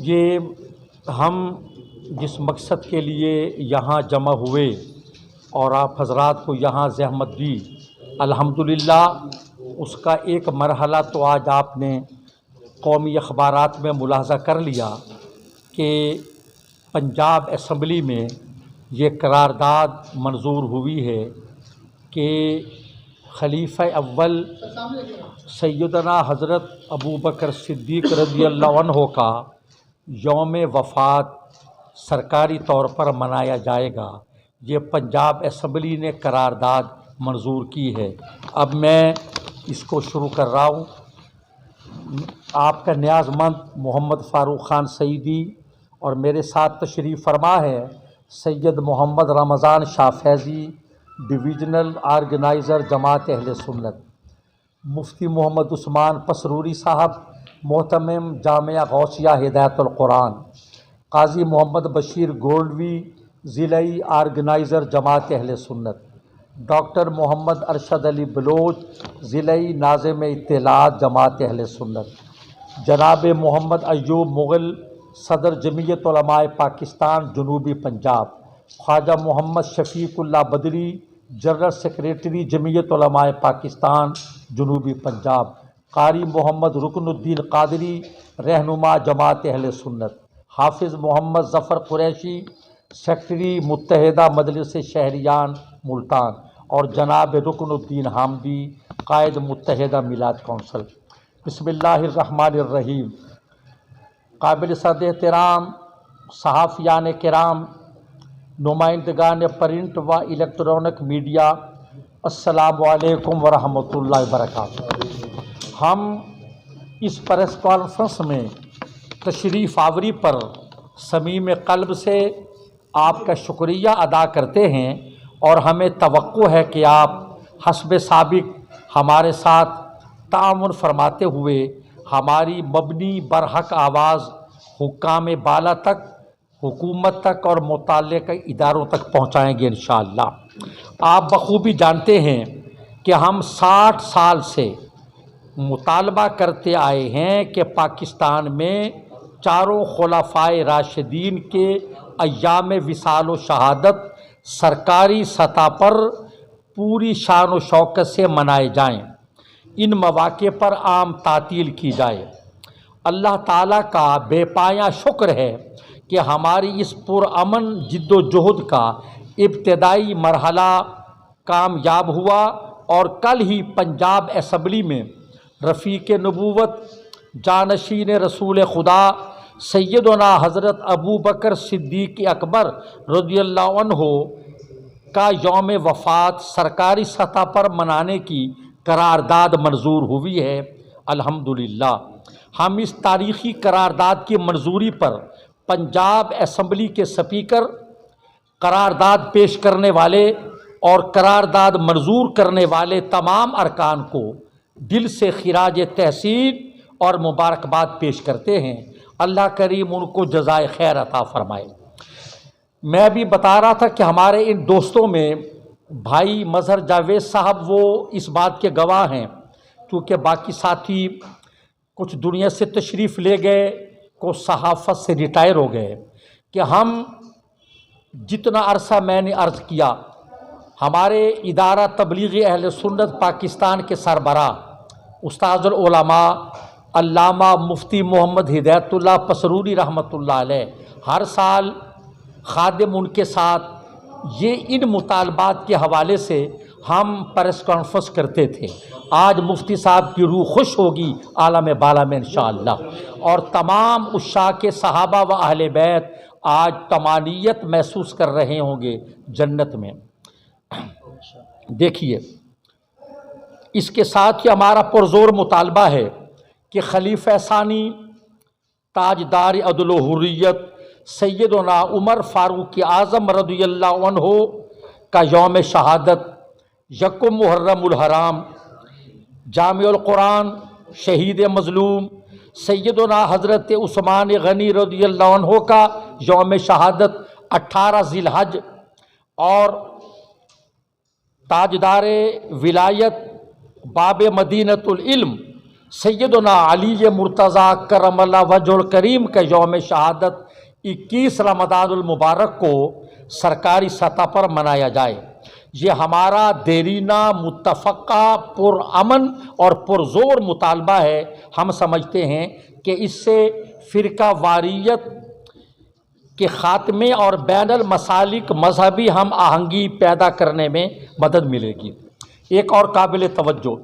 یہ ہم جس مقصد کے لیے یہاں جمع ہوئے اور آپ حضرات کو یہاں زحمت دی، الحمدللہ اس کا ایک مرحلہ تو آج آپ نے قومی اخبارات میں ملاحظہ کر لیا کہ پنجاب اسمبلی میں یہ قرارداد منظور ہوئی ہے کہ خلیفہ اول سیدنا حضرت ابوبکر صدیق رضی اللہ عنہ کا یوم وفات سرکاری طور پر منایا جائے گا۔ یہ پنجاب اسمبلی نے قرارداد منظور کی ہے۔ اب میں اس کو شروع کر رہا ہوں۔ آپ کا نیاز مند محمد فاروق خان سعیدی اور میرے ساتھ تشریف فرما ہے سید محمد رمضان شاہ فیضی، ڈویژنل آرگنائزر جماعت اہل سنت، مفتی محمد عثمان پسروری صاحب، محتمم جامعہ غوثیہ ہدایت القرآن، قاضی محمد بشیر گولڈوی، ضلعی آرگنائزر جماعت اہل سنت، ڈاکٹر محمد ارشد علی بلوچ، ضلعی ناظم اطلاعات جماعت اہل سنت، جناب محمد ایوب مغل، صدر جمعیت علماء پاکستان جنوبی پنجاب، خواجہ محمد شفیق اللہ بدری، جنرل سیکریٹری جمعیت علماء پاکستان جنوبی پنجاب، قاری محمد رکن الدین قادری، رہنما جماعت اہل سنت، حافظ محمد ظفر قریشی، سیکرٹری متحدہ مجلس شہریان ملتان، اور جناب رکن الدین حامدی، قائد متحدہ میلاد کونسل۔ بسم اللہ الرحمن الرحیم۔ قابل صد احترام صحافیان کرام، نمائندگان پرنٹ و الیکٹرانک میڈیا، السلام علیکم ورحمۃ اللہ وبرکاتہ۔ ہم اس پریس کانفرنس میں تشریف آوری پر صمیم قلب سے آپ کا شکریہ ادا کرتے ہیں اور ہمیں توقع ہے کہ آپ حسب سابق ہمارے ساتھ تعاون فرماتے ہوئے ہماری مبنی برحق آواز حکام بالا تک، حکومت تک اور متعلقہ اداروں تک پہنچائیں گے انشاءاللہ۔ آپ بخوبی جانتے ہیں کہ ہم 60 سال سے مطالبہ کرتے آئے ہیں کہ پاکستان میں چاروں خلفائے راشدین کے ایام وصال و شہادت سرکاری سطح پر پوری شان و شوکت سے منائے جائیں، ان مواقع پر عام تعطیل کی جائے۔ اللہ تعالیٰ کا بے پایہ شکر ہے کہ ہماری اس پرامن جد و جہد کا ابتدائی مرحلہ کامیاب ہوا اور کل ہی پنجاب اسمبلی میں رفیق نبوت جانشین رسول خدا سیدنا حضرت ابوبکر صدیق اکبر رضی اللہ عنہ کا یوم وفات سرکاری سطح پر منانے کی قرارداد منظور ہوئی ہے۔ الحمدللہ ہم اس تاریخی قرارداد کی منظوری پر پنجاب اسمبلی کے سپیکر، قرارداد پیش کرنے والے اور قرارداد منظور کرنے والے تمام ارکان کو دل سے خراج تحسین اور مبارکباد پیش کرتے ہیں۔ اللہ کریم ان کو جزائے خیر عطا فرمائے۔ میں بھی بتا رہا تھا کہ ہمارے ان دوستوں میں بھائی مظہر جاوید صاحب وہ اس بات کے گواہ ہیں، کیونکہ باقی ساتھی کچھ دنیا سے تشریف لے گئے، کو صحافت سے ریٹائر ہو گئے، کہ ہم جتنا عرصہ میں نے عرض کیا، ہمارے ادارہ تبلیغ اہل سنت پاکستان کے سربراہ استاذ العلماء علامہ مفتی محمد ہدایت اللہ پسروری رحمۃ اللہ علیہ ہر سال خادم ان کے ساتھ یہ ان مطالبات کے حوالے سے ہم پریس کانفرنس کرتے تھے۔ آج مفتی صاحب کی روح خوش ہوگی عالم بالا میں انشاءاللہ، اور تمام عشاق صحابہ و اہل بیت آج طمانینت محسوس کر رہے ہوں گے جنت میں۔ دیکھیے، اس کے ساتھ ہی ہمارا پرزور مطالبہ ہے کہ خلیفہ ثانی تاجدار عدل و حریت سیدنا عمر فاروق اعظم رضی اللہ عنہ کا یوم شہادت یکم محرم الحرام، جامع القرآن شہید مظلوم سیدنا حضرت عثمان غنی رضی اللہ عنہ کا یوم شہادت 18 ذی الحج، اور تاجدار ولایت باب مدینۃ العلم سیدنا علی مرتضیٰ کرم اللہ وجہ الکریم کا یوم شہادت 21 رمضان المبارک کو سرکاری سطح پر منایا جائے، یہ ہمارا دیرینہ متفقہ پرامن اور پرزور مطالبہ ہے۔ ہم سمجھتے ہیں کہ اس سے فرقہ واریت کے خاتمے اور بین المسالک مذہبی ہم آہنگی پیدا کرنے میں مدد ملے گی۔ ایک اور قابل توجہ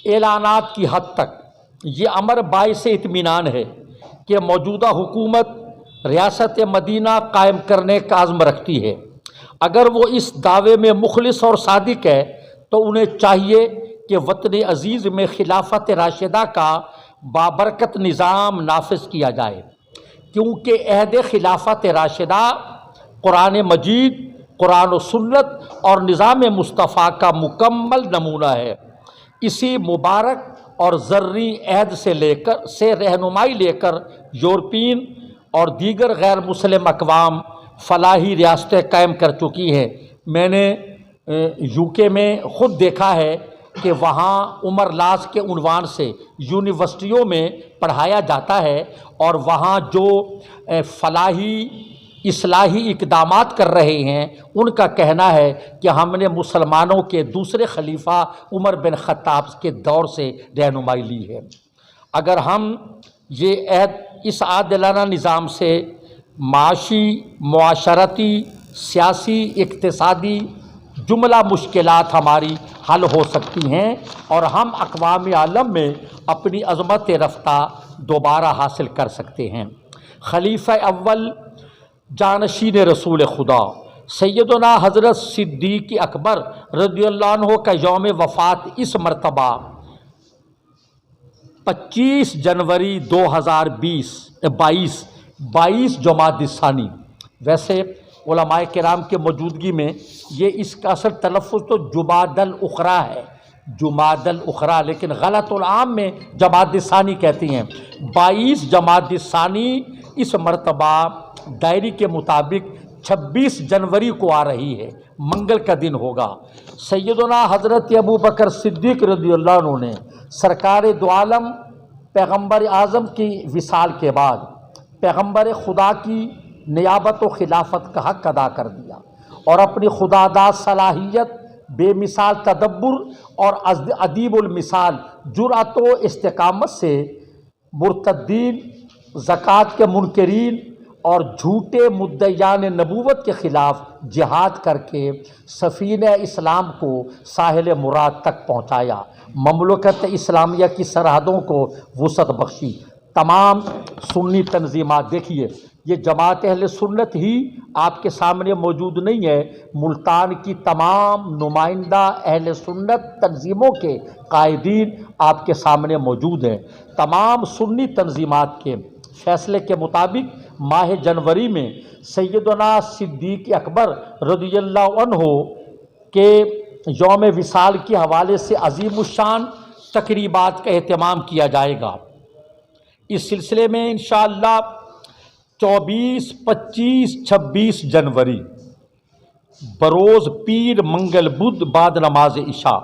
اعلانات کی حد تک یہ امر باعث اطمینان ہے کہ موجودہ حکومت ریاست مدینہ قائم کرنے کا عزم رکھتی ہے۔ اگر وہ اس دعوے میں مخلص اور صادق ہے تو انہیں چاہیے کہ وطن عزیز میں خلافت راشدہ کا بابرکت نظام نافذ کیا جائے، کیونکہ عہد خلافت راشدہ قرآن مجید، قرآن و سنت اور نظام مصطفیٰ کا مکمل نمونہ ہے۔ اسی مبارک اور زرعی عہد سے رہنمائی لے کر یورپین اور دیگر غیر مسلم اقوام فلاحی ریاستیں قائم کر چکی ہیں۔ میں نے یو کے میں خود دیکھا ہے کہ وہاں عمر لاز کے عنوان سے یونیورسٹیوں میں پڑھایا جاتا ہے، اور وہاں جو فلاحی اصلاحی اقدامات کر رہے ہیں ان کا کہنا ہے کہ ہم نے مسلمانوں کے دوسرے خلیفہ عمر بن خطاب کے دور سے رہنمائی لی ہے۔ اگر ہم یہ عہد اس عادلانہ نظام سے معاشی، معاشرتی، سیاسی، اقتصادی جملہ مشکلات ہماری حل ہو سکتی ہیں اور ہم اقوام عالم میں اپنی عظمت رفتہ دوبارہ حاصل کر سکتے ہیں۔ خلیفہ اول جانشین رسول خدا سیدنا حضرت صدیق اکبر رضی اللہ عنہ کا یوم وفات اس مرتبہ 25 جنوری 2022 جمادی الثانی۔ ویسے علماء کرام کے موجودگی میں یہ اس کا اصل تلفظ تو جمادی الاخری ہے، جمادی الاخری، لیکن غلط العام میں جمادی الثانی کہتی ہیں۔ 22 جمادی الثانی اس مرتبہ ڈائری کے مطابق 26 جنوری کو آ رہی ہے، منگل کا دن ہوگا۔ سیدنا حضرت ابوبکر صدیق رضی اللہ عنہ نے سرکار دو عالم پیغمبر اعظم کی وصال کے بعد پیغمبر خدا کی نیابت و خلافت کا حق ادا کر دیا، اور اپنی خداداد صلاحیت، بے مثال تدبر اور ادیب المثال جرأت و استقامت سے مرتدین، زکوٰۃ کے منکرین اور جھوٹے مدعیان نبوت کے خلاف جہاد کر کے سفینہ اسلام کو ساحل مراد تک پہنچایا، مملکت اسلامیہ کی سرحدوں کو وسعت بخشی۔ تمام سنی تنظیمات، دیکھیے یہ جماعت اہل سنت ہی آپ کے سامنے موجود نہیں ہے، ملتان کی تمام نمائندہ اہل سنت تنظیموں کے قائدین آپ کے سامنے موجود ہیں۔ تمام سنی تنظیمات کے فیصلے کے مطابق ماہ جنوری میں سیدنا صدیق اکبر رضی اللہ عنہ کے یوم وصال کے حوالے سے عظیم الشان تقریبات کا اہتمام کیا جائے گا۔ اس سلسلے میں انشاءاللہ 24، 25، 26 جنوری بروز پیر منگل بدھ بعد نماز عشاء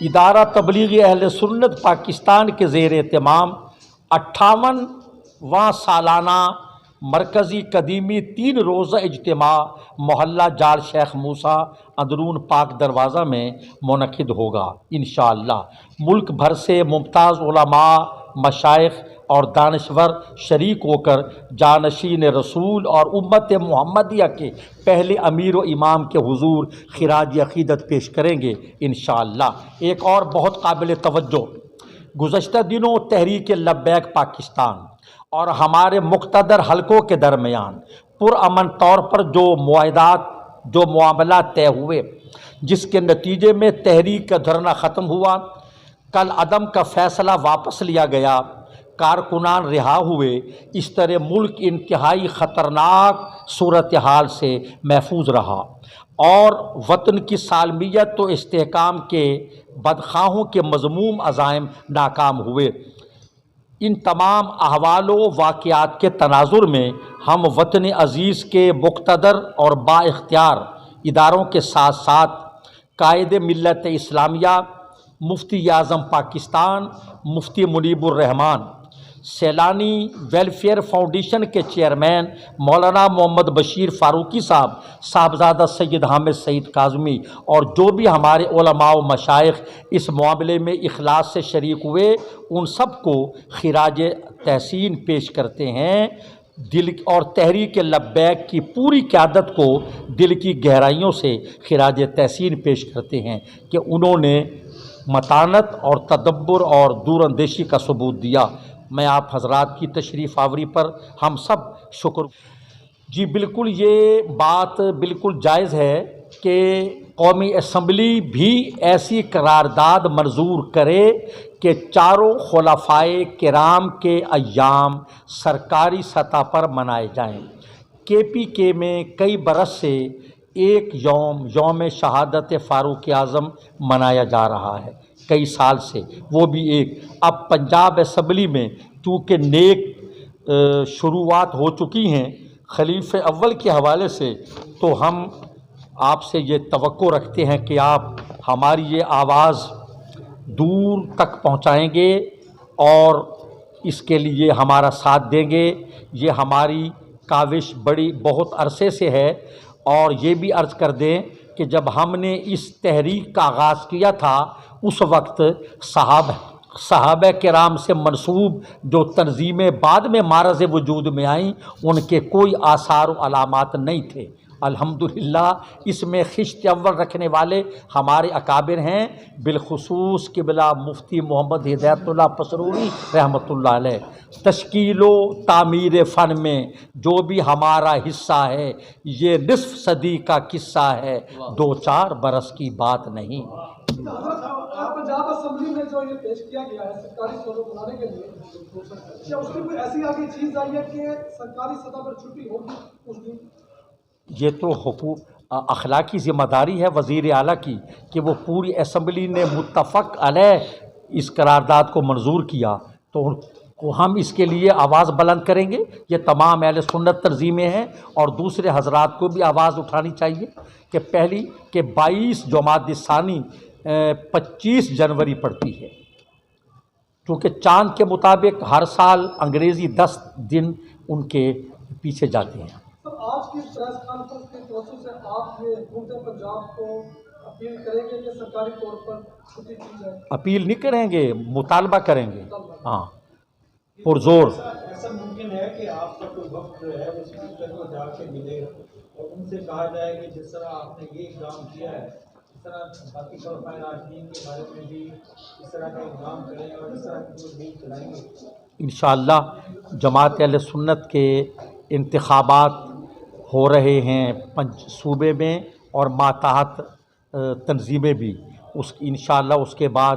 ادارہ تبلیغ اہل سنت پاکستان کے زیر اہتمام 58واں سالانہ مرکزی قدیمی 3 روزہ اجتماع محلہ جال شیخ موسیٰ اندرون پاک دروازہ میں منعقد ہوگا انشاءاللہ۔ ملک بھر سے ممتاز علماء، مشائخ اور دانشور شریک ہو کر جانشین رسول اور امت محمدیہ کے پہلے امیر و امام کے حضور خراج عقیدت پیش کریں گے انشاءاللہ۔ ایک اور بہت قابل توجہ، گزشتہ دنوں تحریک لبیک پاکستان اور ہمارے مقتدر حلقوں کے درمیان پرامن طور پر جو معاملات طے ہوئے، جس کے نتیجے میں تحریک کا دھرنا ختم ہوا، کل عدم کا فیصلہ واپس لیا گیا، کارکنان رہا ہوئے، اس طرح ملک انتہائی خطرناک صورتحال سے محفوظ رہا اور وطن کی سالمیت و استحکام کے بدخواہوں کے مذموم عزائم ناکام ہوئے۔ ان تمام احوال و واقعات کے تناظر میں ہم وطن عزیز کے مقتدر اور با اختیار اداروں کے ساتھ ساتھ قائد ملت اسلامیہ مفتی اعظم پاکستان مفتی منیب الرحمان، سیلانی ویلفیئر فاؤنڈیشن کے چیئرمین مولانا محمد بشیر فاروقی صاحب، صاحبزادہ سید حامد سعید کاظمی، اور جو بھی ہمارے علماء و مشائخ اس معاملے میں اخلاص سے شریک ہوئے، ان سب کو خراج تحسین پیش کرتے ہیں۔ دل اور تحریک لبیک کی پوری قیادت کو دل کی گہرائیوں سے خراج تحسین پیش کرتے ہیں کہ انہوں نے متانت اور تدبر اور دور اندیشی کا ثبوت دیا۔ میں آپ حضرات کی تشریف آوری پر ہم سب شکر۔ جی بالکل، یہ بات بالکل جائز ہے کہ قومی اسمبلی بھی ایسی قرارداد منظور کرے کہ چاروں خلفائے کرام کے ایام سرکاری سطح پر منائے جائیں۔ کے پی کے میں کئی برس سے ایک یوم شہادت فاروق اعظم منایا جا رہا ہے، کئی سال سے، وہ بھی ایک۔ اب پنجاب اسمبلی میں چونکہ نیک شروعات ہو چکی ہیں خلیفہ اول کے حوالے سے، تو ہم آپ سے یہ توقع رکھتے ہیں کہ آپ ہماری یہ آواز دور تک پہنچائیں گے اور اس کے لیے ہمارا ساتھ دیں گے۔ یہ ہماری کاوش بہت عرصے سے ہے، اور یہ بھی عرض کر دیں کہ جب ہم نے اس تحریک کا آغاز کیا تھا اس وقت صحابہ کرام سے منسوب جو تنظیمیں بعد میں معرض وجود میں آئیں، ان کے کوئی آثار و علامات نہیں تھے۔ الحمدللہ اس میں خشت اول رکھنے والے ہمارے اکابر ہیں، بالخصوص قبلہ مفتی محمد ہدایت اللہ پسروری رحمۃ اللہ علیہ۔ تشکیل و تعمیر فن میں جو بھی ہمارا حصہ ہے، یہ نصف صدی کا قصہ ہے، 2-4 برس کی بات نہیں۔ پنجاب اسمبلی میں جو یہ پیش کیا گیا ہے سرکاری سطح بنانے کے لیے، کیا اس میں کوئی ایسی آگے چیز آئی ہے کہ سرکاری سطح پر چھٹی ہوگی اس دن؟ یہ تو اخلاقی ذمہ داری ہے وزیر اعلیٰ کی کہ وہ پوری اسمبلی نے متفق علیہ اس قرارداد کو منظور کیا، تو ہم اس کے لیے آواز بلند کریں گے۔ یہ تمام اہل سنت تنظیمیں ہیں، اور دوسرے حضرات کو بھی آواز اٹھانی چاہیے کہ پہلی کہ 22 جمادی الثانی 25 جنوری پڑتی ہے، کیونکہ چاند کے مطابق ہر سال انگریزی 10 دن ان کے پیچھے جاتے ہیں۔ آج کی پریس کانفرنس کے توسط سے آپ یہ حکومت پنجاب کو اپیل کریں گے کہ سرکاری طور پر چھٹی کی جائے؟ اپیل نہیں کریں گے، مطالبہ کریں گے، ہاں، پرزور۔ ایسا ممکن ہے کہ آپ کا کوئی وقت جو ہے وہ اسپیکر کو جا کے ملے اور ان سے کہا جائے کہ جس طرح آپ نے یہ اقدام کیا ہے، اس طرح باقی خلفائے راشدین کے بارے میں بھی اس طرح کا اقدام کریں اور اس طرح کی کوئی مہم چلائیں گے؟ انشاءاللہ جماعت اہل سنت کے انتخابات ہو رہے ہیں صوبے میں اور ماتحت تنظیمیں بھی، انشاءاللہ اس کے بعد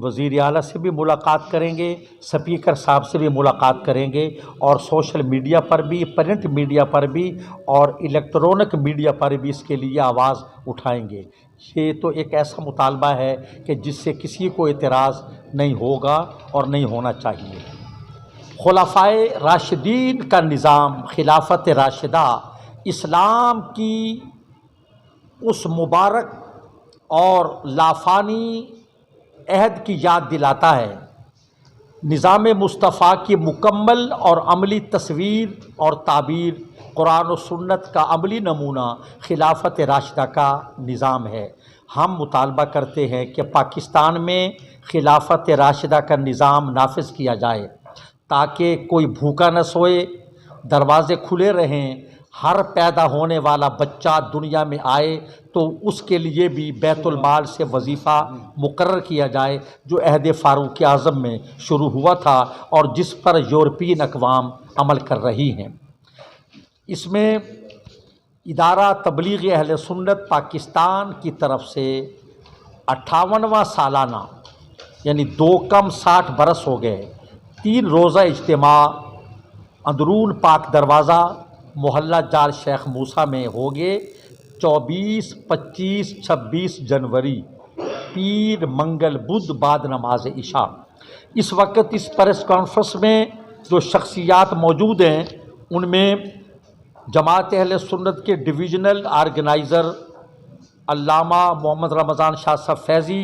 وزیر اعلیٰ سے بھی ملاقات کریں گے، سپیکر صاحب سے بھی ملاقات کریں گے، اور سوشل میڈیا پر بھی، پرنٹ میڈیا پر بھی اور الیکٹرونک میڈیا پر بھی اس کے لیے آواز اٹھائیں گے۔ یہ تو ایک ایسا مطالبہ ہے کہ جس سے کسی کو اعتراض نہیں ہوگا اور نہیں ہونا چاہیے۔ خلفائے راشدین کا نظام خلافت راشدہ اسلام کی اس مبارک اور لافانی عہد کی یاد دلاتا ہے۔ نظام مصطفیٰ کی مکمل اور عملی تصویر اور تعبیر قرآن و سنت کا عملی نمونہ خلافت راشدہ کا نظام ہے۔ ہم مطالبہ کرتے ہیں کہ پاکستان میں خلافت راشدہ کا نظام نافذ کیا جائے تاکہ کوئی بھوکا نہ سوئے، دروازے کھلے رہیں، ہر پیدا ہونے والا بچہ دنیا میں آئے تو اس کے لیے بھی بیت المال سے وظیفہ مقرر کیا جائے، جو عہد فاروق اعظم میں شروع ہوا تھا اور جس پر یورپین اقوام عمل کر رہی ہیں۔ اس میں ادارہ تبلیغ اہل سنت پاکستان کی طرف سے 58واں سالانہ، یعنی 2 کم 60 برس ہو گئے، 3 روزہ اجتماع اندرون پاک دروازہ محلہ جال شیخ موسیٰ میں ہوگے 24، 25، 26 جنوری، پیر منگل بدھ بعد نماز عشاء۔ اس وقت اس پریس کانفرنس میں جو شخصیات موجود ہیں ان میں جماعت اہل سنت کے ڈویژنل آرگنائزر علامہ محمد رمضان شاہ صاحب فیضی،